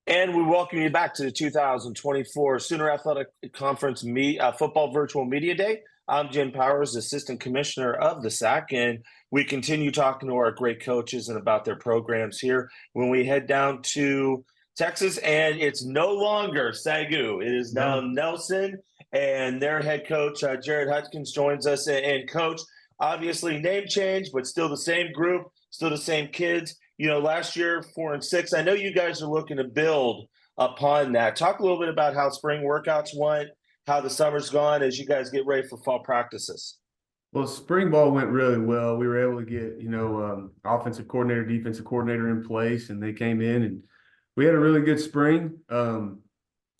And we welcome you back to the 2024 Sooner Athletic Conference Football Virtual Media Day. I'm Jim Powers, Assistant Commissioner of the SAC, and we continue talking to our great coaches and about their programs here when we head down to Texas. And it's no longer Sagu. It is now Nelson, and their head coach, Jared Hudgins, joins us. And Coach, obviously name change, but still the same group, still the same kids. You know, last year, 4-6. I know you guys are looking to build upon that. Talk a little bit about how spring workouts went, how the summer's gone as you guys get ready for fall practices. Well, spring ball went really well. We were able to get, offensive coordinator, defensive coordinator in place, and they came in and we had a really good spring,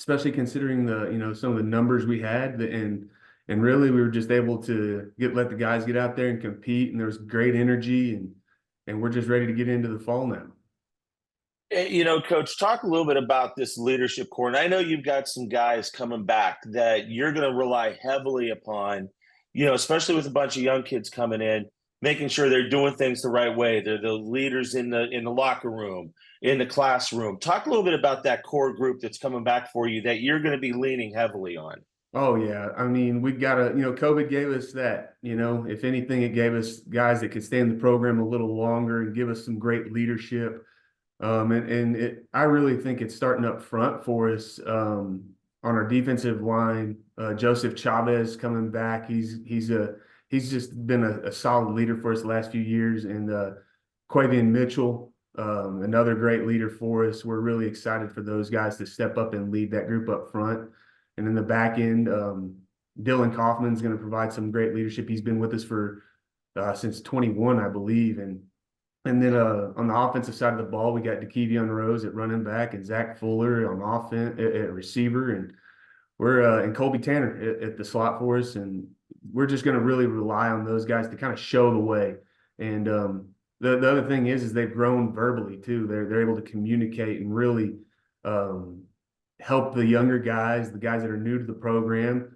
especially considering some of the numbers we had. And really we were just able to let the guys get out there and compete, and there was great energy, and we're just ready to get into the fall now. You know, Coach, talk a little bit about this leadership core. And I know you've got some guys coming back that you're going to rely heavily upon, especially with a bunch of young kids coming in, making sure they're doing things the right way. They're the leaders in the locker room, in the classroom. Talk a little bit about that core group that's coming back for you that you're going to be leaning heavily on. Oh, yeah. I mean, we got to, COVID gave us that. If anything, it gave us guys that could stay in the program a little longer and give us some great leadership. I really think it's starting up front for us on our defensive line. Joseph Chavez coming back. He's just been a solid leader for us the last few years. And Quavian Mitchell, another great leader for us. We're really excited for those guys to step up and lead that group up front. And in the back end, Dylan Kaufman's going to provide some great leadership. He's been with us for since 21, I believe. And then on the offensive side of the ball, we got DeKevion Rose at running back and Zach Fuller on offense at receiver, and we're and Colby Tanner at the slot for us. And we're just going to really rely on those guys to kind of show the way. And the other thing is they've grown verbally too. They're able to communicate and really help the younger guys, the guys that are new to the program,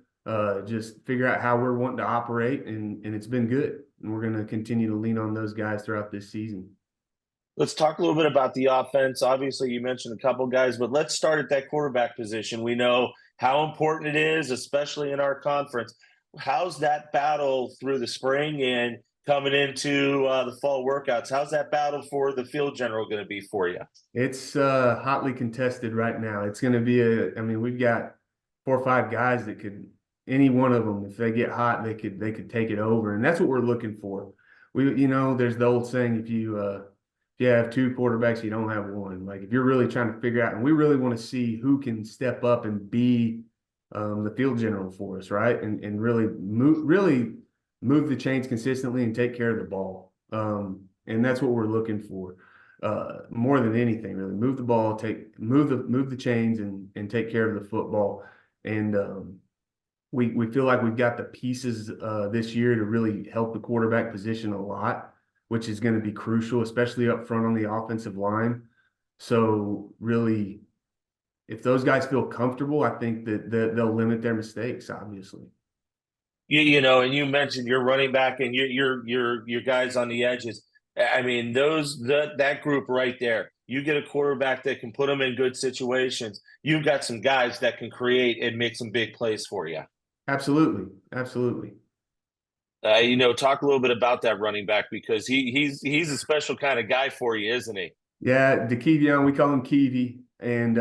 just figure out how we're wanting to operate, and it's been good. And we're going to continue to lean on those guys throughout this season. Let's talk a little bit about the offense. Obviously, you mentioned a couple guys, but let's start at that quarterback position. We know how important it is, especially in our conference. How's that battle through the spring and coming into the fall workouts? How's that battle for the field general going to be for you? It's hotly contested right now. It's going to be we've got 4 or 5 guys that could, any one of them, if they get hot, they could take it over. And that's what we're looking for. There's the old saying, if you have 2 quarterbacks, you don't have one. Like, if you're really trying to figure out, and we really want to see who can step up and be the field general for us, right? And really move the chains consistently and take care of the ball. And that's what we're looking for. More than anything, really move the ball, move the chains and take care of the football. And we feel like we've got the pieces this year to really help the quarterback position a lot, which is going to be crucial, especially up front on the offensive line. So really, if those guys feel comfortable, I think that they'll limit their mistakes, obviously. And you mentioned your running back and your guys on the edges. I mean, that group right there. You get a quarterback that can put them in good situations. You've got some guys that can create and make some big plays for you. Absolutely. Talk a little bit about that running back, because he's a special kind of guy for you, isn't he? Yeah, DeKevion, we call him Keevy. And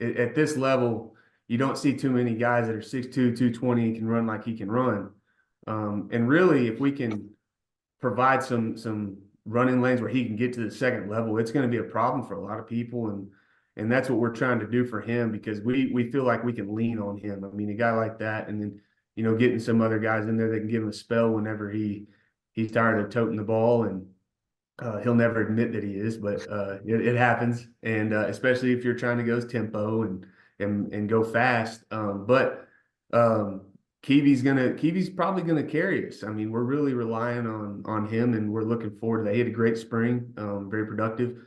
at this level, you don't see too many guys that are 6'2", 220 and can run like he can run. And really, if we can provide some running lanes where he can get to the second level, it's going to be a problem for a lot of people. And that's what we're trying to do for him, because we feel like we can lean on him. I mean, a guy like that, and then, getting some other guys in there that can give him a spell whenever he's tired of toting the ball. And he'll never admit that he is, but it happens. And especially if you're trying to go tempo and go fast. But Kiwi's probably gonna carry us. I mean, we're really relying on him, and we're looking forward to that. He had a great spring, very productive,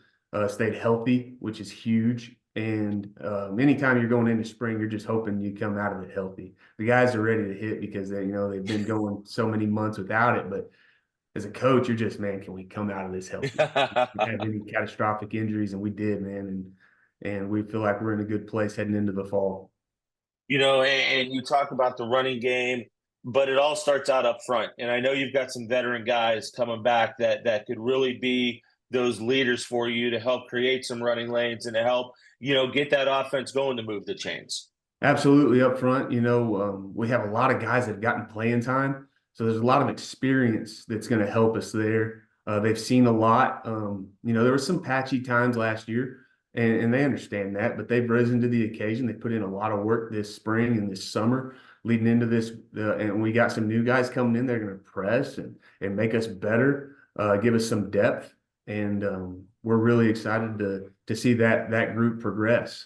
stayed healthy, which is huge. And anytime you're going into spring, you're just hoping you come out of it healthy. The guys are ready to hit because they've been going so many months without it. But as a coach, you're just, man, can we come out of this healthy? We have any catastrophic injuries, and we did, man. and we feel like we're in a good place heading into the fall. And you talk about the running game, but it all starts out up front. And I know you've got some veteran guys coming back that could really be those leaders for you to help create some running lanes and to help, get that offense going to move the chains. Absolutely up front, we have a lot of guys that have gotten playing time, so there's a lot of experience that's going to help us there. They've seen a lot. There were some patchy times last year, and they understand that, but they've risen to the occasion. They put in a lot of work this spring and this summer leading into this, and we got some new guys coming in. They're going to press and make us better, give us some depth, and we're really excited to see that group progress.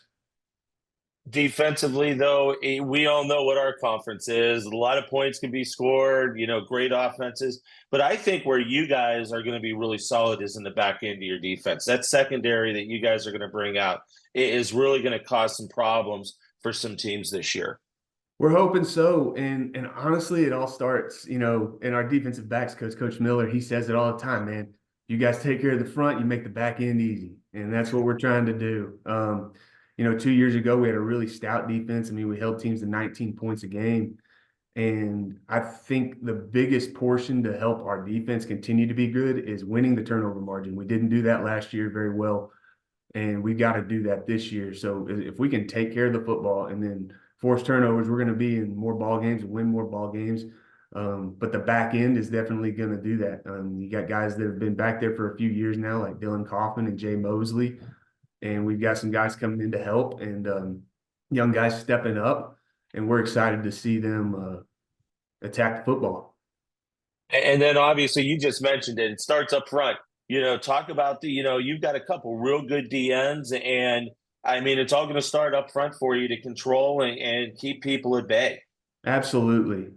Defensively, though, we all know what our conference is. A lot of points can be scored, great offenses. But I think where you guys are going to be really solid is in the back end of your defense. That secondary that you guys are going to bring out is really going to cause some problems for some teams this year. We're hoping so. And honestly, it all starts, in our defensive backs coach, Coach Miller. He says it all the time, man. You guys take care of the front, you make the back end easy. And that's what we're trying to do. 2 years ago, we had a really stout defense. I mean, we held teams to 19 points a game. And I think the biggest portion to help our defense continue to be good is winning the turnover margin. We didn't do that last year very well, and we got to do that this year. So if we can take care of the football and then force turnovers, we're going to be in more ball games and win more ball games. But the back end is definitely going to do that. You got guys that have been back there for a few years now, like Dylan Kaufman and Jay Mosley. And we've got some guys coming in to help and young guys stepping up. And we're excited to see them attack the football. And then obviously you just mentioned it. It starts up front. Talk about you've got a couple real good DNs, and I mean, it's all going to start up front for you to control and keep people at bay. Absolutely.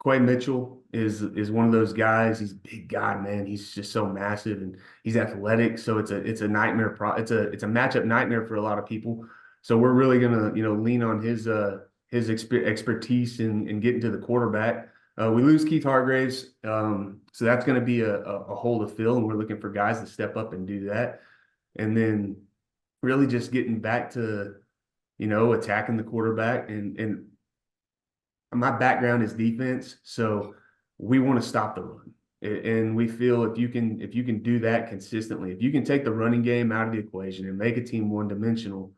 Quay Mitchell is one of those guys. He's a big guy, man. He's just so massive and he's athletic. So it's a nightmare. It's a matchup nightmare for a lot of people. So we're really gonna lean on his expertise in getting to the quarterback. We lose Keith Hargraves, so that's going to be a hole to fill, and we're looking for guys to step up and do that. And then really just getting back to attacking the quarterback and my background is defense, so we want to stop the run. And we feel if you can do that consistently, if you can take the running game out of the equation and make a team one-dimensional,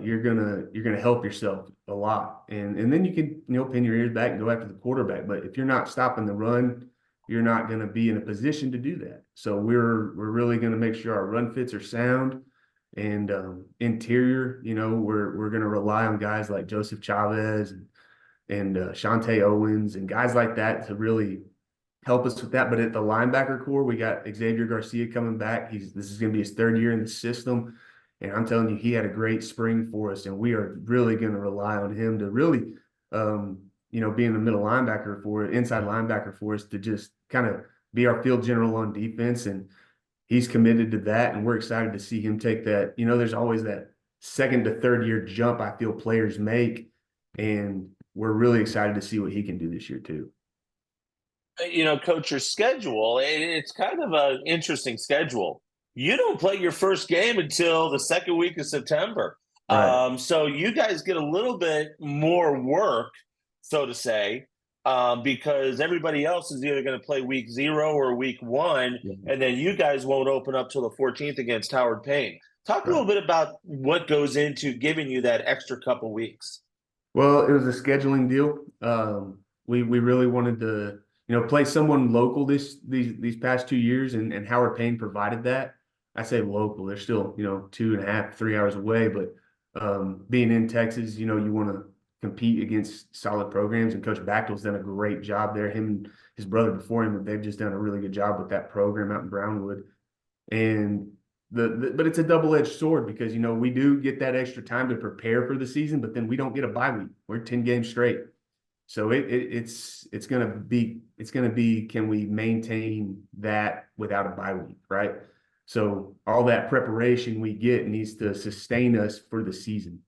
you're gonna help yourself a lot. And then you can pin your ears back and go after the quarterback. But if you're not stopping the run, you're not going to be in a position to do that. So we're really going to make sure our run fits are sound. And interior, we're going to rely on guys like Joseph Chavez and Shante Owens and guys like that to really help us with that. But at the linebacker core, we got Xavier Garcia coming back. This is going to be his third year in the system. And I'm telling you, he had a great spring for us. And we are really going to rely on him to really, being the middle linebacker inside linebacker for us to just kind of be our field general on defense. And he's committed to that. And we're excited to see him take that. There's always that second to third year jump I feel players make. And we're really excited to see what he can do this year too. Coach, your schedule, it's kind of an interesting schedule. You don't play your first game until the second week of September. Right. So you guys get a little bit more work, so to say, because everybody else is either going to play week 0 or week 1, and then you guys won't open up till the 14th against Howard Payne. Talk a little bit about what goes into giving you that extra couple weeks. Well, it was a scheduling deal. We really wanted to, play someone local these past 2 years, and Howard Payne provided that. I say local; they're still 2.5, 3 hours away. But being in Texas, you want to compete against solid programs, and Coach Bachtel's done a great job there. Him and his brother before him, they've just done a really good job with that program out in Brownwood. And but it's a double-edged sword because we do get that extra time to prepare for the season, but then we don't get a bye week. We're 10 games straight. So it's gonna be can we maintain that without a bye week, right? So all that preparation we get needs to sustain us for the season.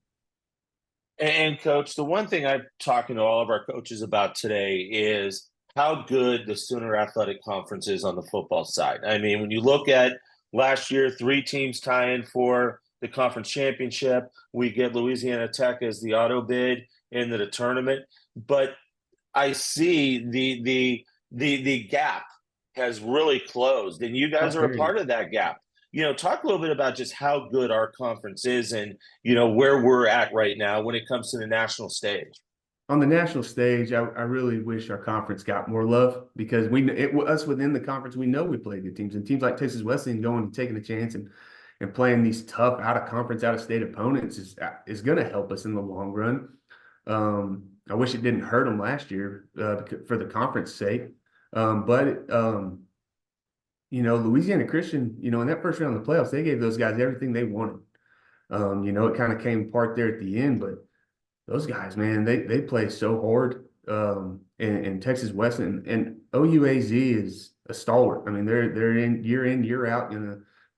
And Coach, the one thing I'm talking to all of our coaches about today is how good the Sooner Athletic Conference is on the football side. I mean, when you look at last year, 3 teams tying for the conference championship. We get Louisiana Tech as the auto bid into the tournament. But I see the gap has really closed, and you guys Oh, are a very. part of that gap. Talk a little bit about just how good our conference is and, where we're at right now when it comes to the national stage. On the national stage, I really wish our conference got more love because us within the conference, we know we play good teams, and teams like Texas Wesleyan going and taking a chance and playing these tough out of conference, out of state opponents is going to help us in the long run. I wish it didn't hurt them last year for the conference sake, but Louisiana Christian, in that first round of the playoffs, they gave those guys everything they wanted. It kind of came apart there at the end, but those guys, man, they play so hard. And Texas Wesleyan and OUAZ is a stalwart. I mean, they're in, year out,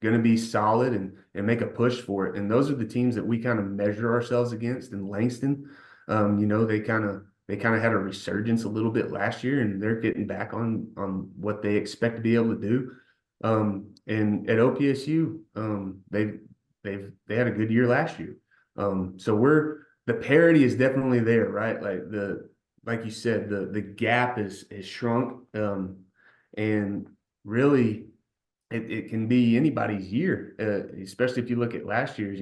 gonna be solid and make a push for it. And those are the teams that we kind of measure ourselves against. And Langston, they kind of had a resurgence a little bit last year, and they're getting back on what they expect to be able to do. And at OPSU, they had a good year last year. So the parity is definitely there, right? Like you said, the gap is shrunk. And really it can be anybody's year, especially if you look at last year's,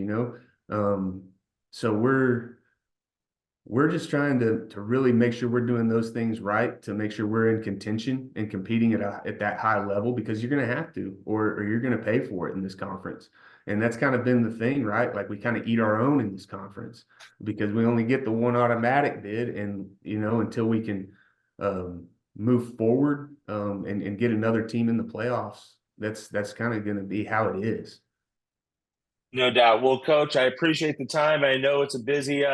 So we're just trying to really make sure we're doing those things right to make sure we're in contention and competing at that high level, because you're going to have to, or you're going to pay for it in this conference. And that's kind of been the thing, right? Like we kind of eat our own in this conference because we only get the one automatic bid, and until we can move forward and get another team in the playoffs, that's kind of going to be how it is. No doubt. Well, Coach, I appreciate the time. I know it's a busy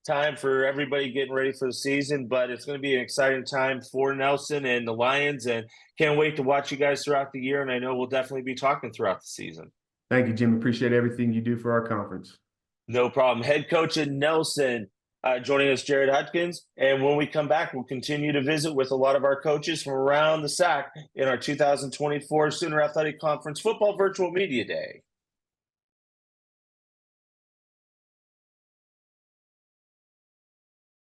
time for everybody getting ready for the season, but it's going to be an exciting time for Nelson and the Lions, and can't wait to watch you guys throughout the year. And I know we'll definitely be talking throughout the season. Thank you, Jim. Appreciate everything you do for our conference. No problem. Head coach at Nelson, joining us, Jared Hudgins. And when we come back, we'll continue to visit with a lot of our coaches from around the SAC in our 2024 Sooner Athletic Conference Football Virtual Media Day.